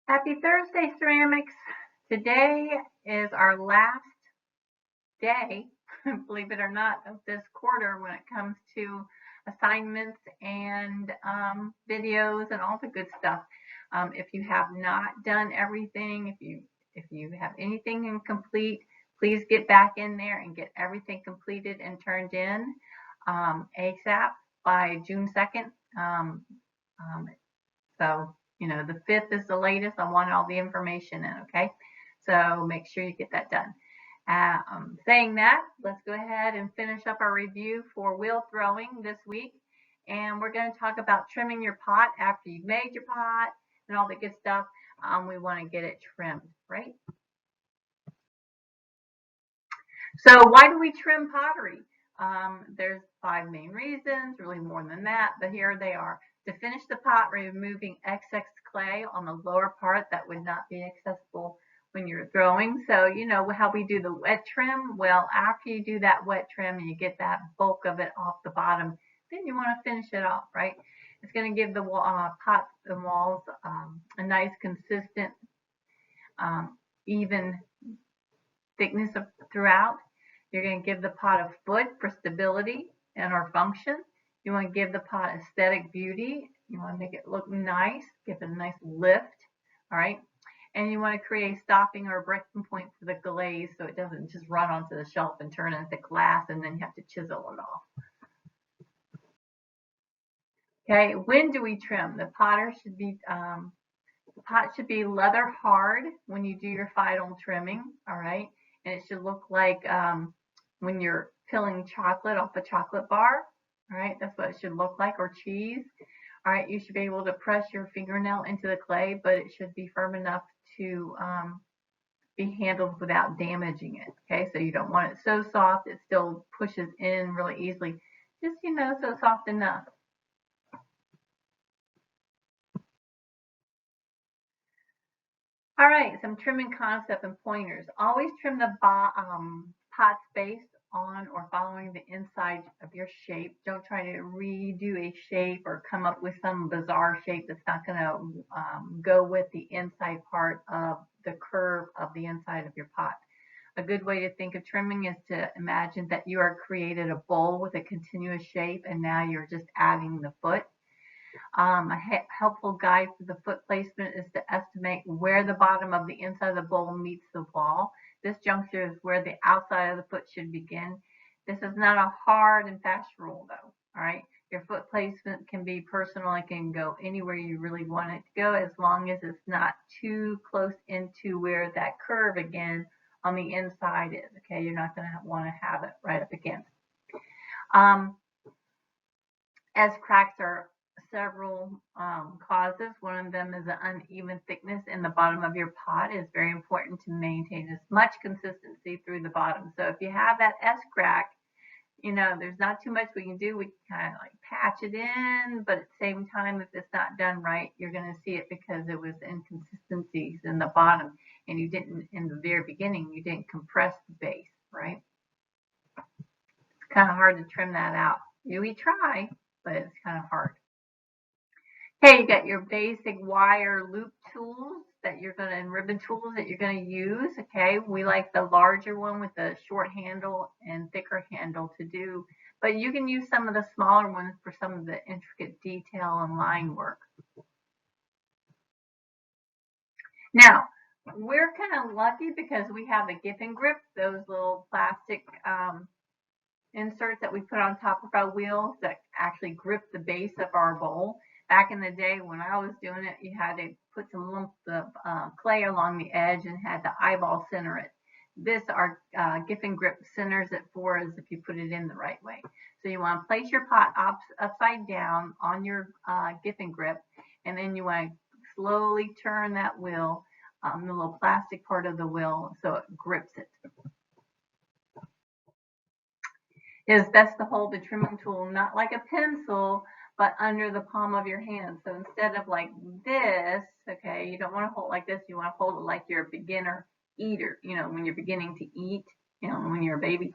Happy Thursday, ceramics. Today is our last day, believe it or not, of this quarter when it comes to assignments and videos and all the good stuff. If you have not done everything, if you have anything incomplete, please get back in there and get everything completed and turned in ASAP by June 2nd. Um, so, the 5th is the latest. I want all the information in, okay? So make sure you get that done. Saying that, let's go ahead and finish up our review for wheel throwing this week. And we're going to talk about trimming your pot after you've made your pot and all the good stuff. We want to get it trimmed, right? So why do we trim pottery? There's 5 main reasons, really more than that, but here they are. To finish the pot, removing excess clay on the lower part that would not be accessible when you're throwing. So you know how we do the wet trim? Well, after you do that wet trim and you get that bulk of it off the bottom, then you want to finish it off, right? It's going to give the pots and walls a nice, consistent, even thickness throughout. You're going to give the pot a foot for stability and or function. You want to give the pot aesthetic beauty. You want to make it look nice, give it a nice lift, all right? And you want to create a stopping or a breaking point for the glaze so it doesn't just run onto the shelf and turn into glass and then you have to chisel it off. Okay, when do we trim? The pot should be leather hard when you do your final trimming, all right? And it should look like when you're peeling chocolate off a chocolate bar, all right? That's what it should look like, or cheese. All right, you should be able to press your fingernail into the clay, but it should be firm enough to be handled without damaging it, okay? So you don't want it so soft it still pushes in really easily. Just, so soft enough. All right, some trimming concept and pointers. Always trim the pot space on or following the inside of your shape. Don't try to redo a shape or come up with some bizarre shape that's not going to go with the inside part of the curve of the inside of your pot. A good way to think of trimming is to imagine that you are created a bowl with a continuous shape and now you're just adding the foot. A helpful guide for the foot placement is to estimate where the bottom of the inside of the bowl meets the wall. This juncture is where the outside of the foot should begin. This is not a hard and fast rule though, all right? Your foot placement can be personal. It can go anywhere you really want it to go as long as it's not too close into where that curve again on the inside is, okay? You're not going to want to have it right up against. As cracks are several causes. One of them is an uneven thickness in the bottom of your pot. It's very important to maintain as much consistency through the bottom. So if you have that S crack, there's not too much we can do. We can kind of like patch it in, but at the same time, if it's not done right, you're going to see it because it was inconsistencies in the bottom and you didn't, in the very beginning, you didn't compress the base, right? It's kind of hard to trim that out. We try, but it's kind of hard. Okay, you got your basic wire loop tools and ribbon tools that you're going to use. Okay, we like the larger one with the short handle and thicker handle to do, but you can use some of the smaller ones for some of the intricate detail and line work. Now, we're kind of lucky because we have the Gift and Grip, those little plastic inserts that we put on top of our wheels that actually grip the base of our bowl. Back in the day when I was doing it, you had to put some lumps of clay along the edge and had the eyeball center it. This, our Gift and Grip centers it for us if you put it in the right way. So you want to place your pot upside down on your Gift and Grip, and then you want to slowly turn that wheel, the little plastic part of the wheel, so it grips it. It is best to hold the trimming tool not like a pencil, but under the palm of your hand. So instead of like this, okay, you don't want to hold it like this. You want to hold it like you're a beginner eater. When you're beginning to eat, when you're a baby,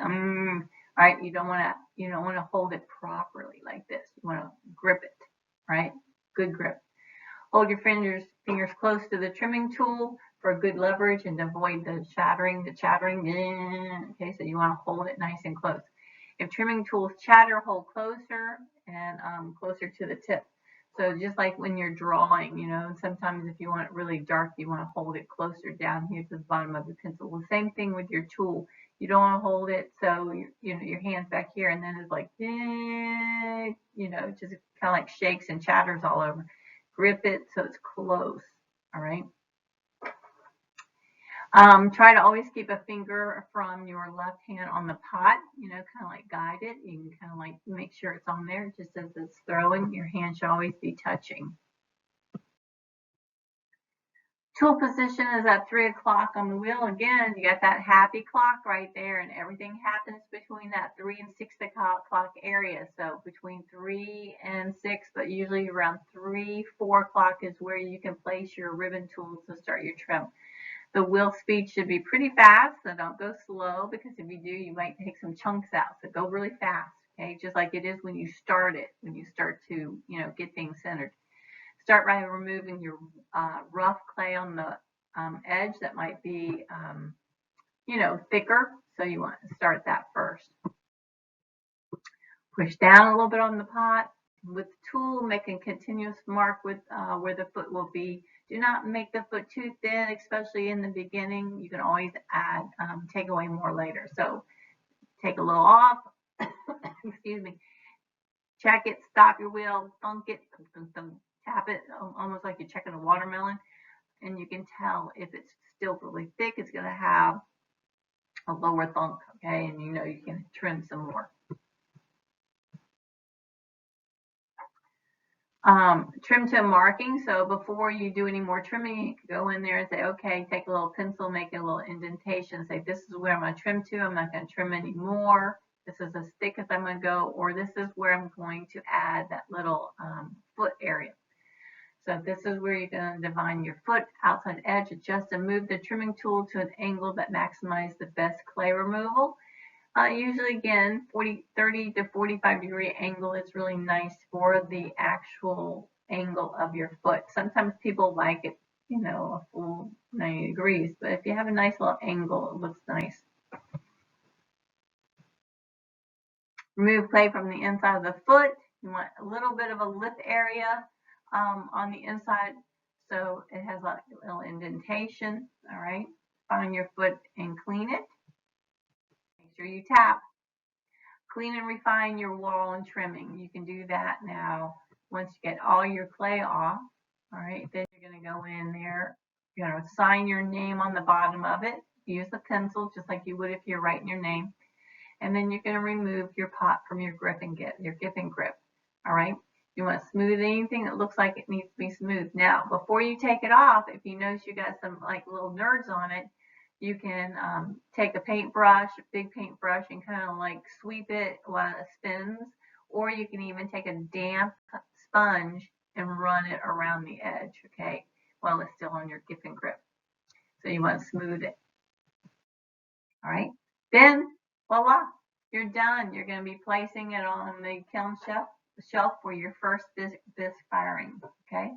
right? You don't want to hold it properly like this. You want to grip it, right? Good grip. Hold your fingers Fingers close to the trimming tool for good leverage and to avoid the chattering. Okay, so you want to hold it nice and close. If trimming tools chatter, hold closer and closer to the tip. So just like when you're drawing, you know, sometimes if you want it really dark, you want to hold it closer down here to the bottom of the pencil. The same thing with your tool. You don't want to hold it so you know your hand's back here and then it's like, you know, just kind of like shakes and chatters all over. Grip it so it's close. All right. Try to always keep a finger from your left hand on the pot, you know, kind of like guide it. You can kind of like make sure it's on there just as it's throwing. Your hand should always be touching. Tool position is at 3 o'clock on the wheel. Again, you got that happy clock right there, and everything happens between that 3 and 6 o'clock area. So between 3 and 6, but usually around 3, 4 o'clock is where you can place your ribbon tools to start your trim. The wheel speed should be pretty fast, so don't go slow, because if you do, you might take some chunks out. So go really fast, okay? Just like it is when you start it, when you start to, you know, get things centered. Start by removing your rough clay on the edge that might be, you know, thicker. So you want to start that first. Push down a little bit on the pot. With the tool, make a continuous mark with where the foot will be. Do not make the foot too thin, especially in the beginning. You can always add, take away more later. So take a little off. Excuse me. Check it, stop your wheel, thunk it, tap it, almost like you're checking a watermelon. And you can tell if it's still really thick, it's going to have a lower thunk, okay? And you know you can trim some more. Trim to a marking. So before you do any more trimming, you can go in there and say, okay, take a little pencil, make a little indentation, say this is where I'm going to trim to. I'm not going to trim anymore. This is as thick as I'm going to go, or this is where I'm going to add that little foot area. So this is where you're going to define your foot, outside edge, adjust and move the trimming tool to an angle that maximizes the best clay removal. Usually, again, 30 to 45 degree angle is really nice for the actual angle of your foot. Sometimes people like it, you know, a full 90 degrees, but if you have a nice little angle, it looks nice. Remove clay from the inside of the foot. You want a little bit of a lip area on the inside, so it has a little indentation. All right, find your foot and clean it. Make sure you tap. Clean and refine your wall and trimming. You can do that now once you get all your clay off. All right, then you're going to go in there. You're going to sign your name on the bottom of it. Use a pencil just like you would if you're writing your name. And then you're going to remove your pot from your grip and get your grip and grip. All right. You want to smooth anything that looks like it needs to be smooth. Now, before you take it off, if you notice you got some like little nerds on it, you can take a paintbrush, a big paintbrush, and kind of like sweep it while it spins. Or you can even take a damp sponge and run it around the edge, okay, while it's still on your grip and grip. So you want to smooth it. All right. Then, voila, you're done. You're going to be placing it on the kiln shelf for your first bisque firing, okay?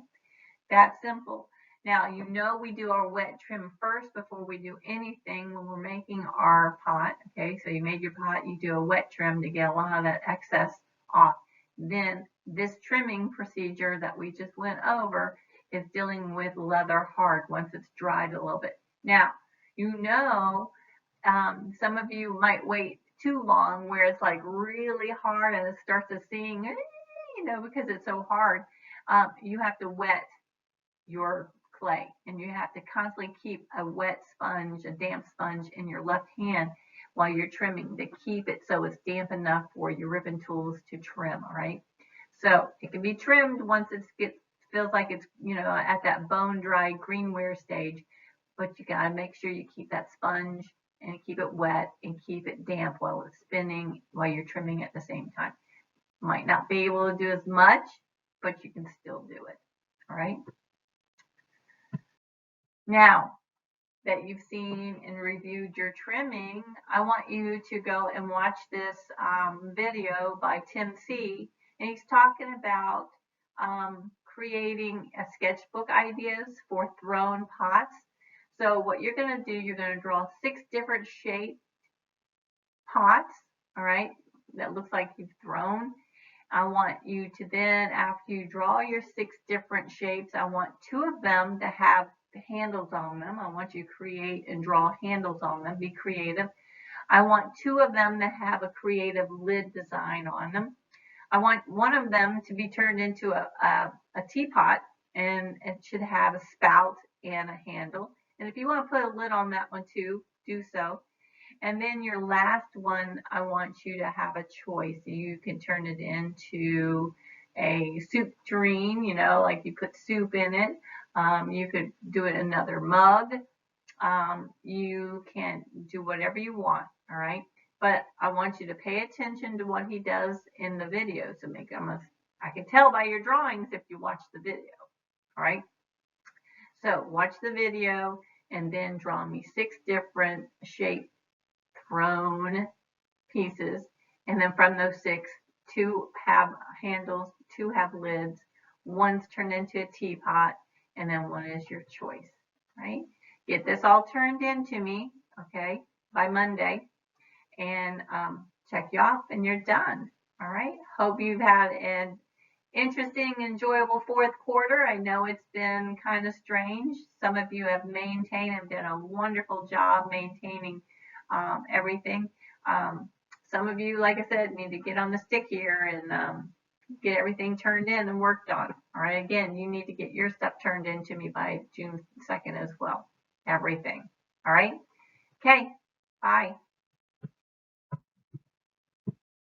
That's simple. Now, you know we do our wet trim first before we do anything when we're making our pot, okay? So you made your pot, you do a wet trim to get a lot of that excess off. Then this trimming procedure that we just went over is dealing with leather hard once it's dried a little bit. Now, you know, some of you might wait too long where it's like really hard and it starts to sing, you know, because it's so hard. You have to wet your clay, and you have to constantly keep a wet sponge, a damp sponge in your left hand while you're trimming to keep it so it's damp enough for your ribbon tools to trim. All right, so it can be trimmed once it feels like it's, you know, at that bone dry greenware stage, but you got to make sure you keep that sponge and keep it wet and keep it damp while it's spinning, while you're trimming at the same time. Might not be able to do as much, but you can still do it. All right. Now that you've seen and reviewed your trimming, I want you to go and watch this video by Tim C. And he's talking about creating a sketchbook ideas for thrown pots. So what you're going to do, you're going to draw 6 different shaped pots, all right, that looks like you've thrown. I want you to then, after you draw your 6 different shapes, I want 2 of them to have handles on them. I want you to create and draw handles on them. Be creative. I want 2 of them to have a creative lid design on them. I want one of them to be turned into a teapot, and it should have a spout and a handle. And if you want to put a lid on that one too, do so. And then your last one, I want you to have a choice. You can turn it into a soup tureen, you know, like you put soup in it. You could do it in another mug. You can do whatever you want, all right? But I want you to pay attention to what he does in the video to make them. I can tell by your drawings if you watch the video, all right? So watch the video and then draw me 6 different shaped thrown pieces, and then from those 6, 2 have handles, 2 have lids, one's turned into a teapot, and then one is your choice, right? Get this all turned into me, okay, by Monday, and check you off, and you're done, all right? Hope you've had an interesting, enjoyable 4th quarter. I know it's been kind of strange. Some of you have maintained and done a wonderful job maintaining everything. Some of you, like I said, need to get on the stick here and get everything turned in and worked on. All right, again, you need to get your stuff turned in to me by June 2nd as well. Everything. All right? Okay, bye.